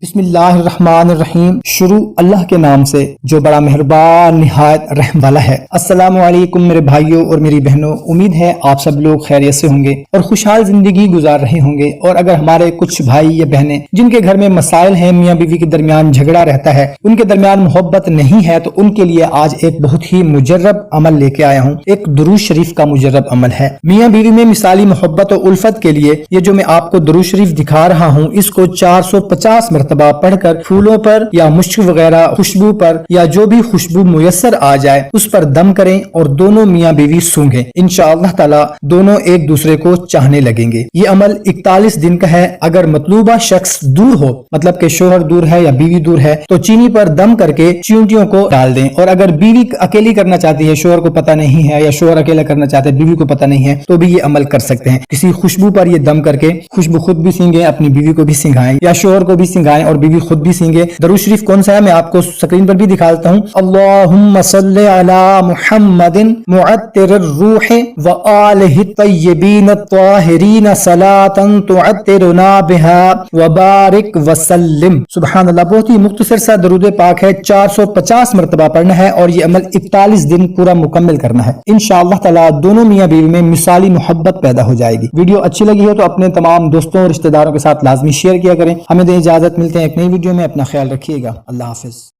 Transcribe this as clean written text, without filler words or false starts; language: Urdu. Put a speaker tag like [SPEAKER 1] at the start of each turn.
[SPEAKER 1] بسم اللہ الرحمن الرحیم۔ شروع اللہ کے نام سے جو بڑا مہربان نہایت رحم والا ہے۔ السلام علیکم میرے بھائیوں اور میری بہنوں، امید ہے آپ سب لوگ خیریت سے ہوں گے اور خوشحال زندگی گزار رہے ہوں گے۔ اور اگر ہمارے کچھ بھائی یا بہنیں جن کے گھر میں مسائل ہیں، میاں بیوی کے درمیان جھگڑا رہتا ہے، ان کے درمیان محبت نہیں ہے، تو ان کے لیے آج ایک بہت ہی مجرب عمل لے کے آیا ہوں۔ ایک درود شریف کا مجرب عمل ہے۔ میاں بیوی میں مثالی محبت و الفت کے لیے یہ جو میں آپ کو درود شریف دکھا رہا ہوں، اس کو 450 مرتبہ پڑھ کر پھولوں پر یا مشک وغیرہ خوشبو پر یا جو بھی خوشبو میسر آ جائے اس پر دم کریں اور دونوں میاں بیوی سونگیں۔ انشاءاللہ تعالی دونوں ایک دوسرے کو چاہنے لگیں گے۔ یہ عمل 41 دن کا ہے۔ اگر مطلوبہ شخص دور ہو، مطلب کہ شوہر دور ہے یا بیوی دور ہے، تو چینی پر دم کر کے چیونٹیوں کو ڈال دیں۔ اور اگر بیوی اکیلی کرنا چاہتی ہے، شوہر کو پتہ نہیں ہے، یا شوہر اکیلا کرنا چاہتے ہیں، بیوی کو پتہ نہیں ہے، تو بھی یہ عمل کر سکتے ہیں۔ کسی خوشبو پر یہ دم کر کے خوشبو خود بھی سینگیں، اپنی بیوی کو بھی سنگھائیں، یا شوہر کو بھی سنگھائیں اور بیوی خود بھی سینگے۔ درود شریف کون سا ہے میں آپ کو سکرین پر بھی دکھا دیتا ہوں۔ اللہم صلی علی محمد معطر الروح وآلہ الطیبین الطاہرین صلاۃ تعطرنا بها وبارک وسلم۔ سبحان اللہ۔ بہت ہی مختصر سا درود پاک ہے، 450 مرتبہ پڑھنا ہے اور یہ عمل 41 دن پورا مکمل کرنا ہے۔ انشاءاللہ تعالی دونوں میاں بیوی میں مثالی محبت پیدا ہو جائے گی۔ ویڈیو اچھی لگی ہو تو اپنے تمام دوستوں اور رشتہ داروں کے ساتھ لازمی شیئر کیا کریں۔ ہمیں دیں اجازت، ملتے ہیں ایک نئی ویڈیو میں۔ اپنا خیال رکھیے گا۔ اللہ حافظ۔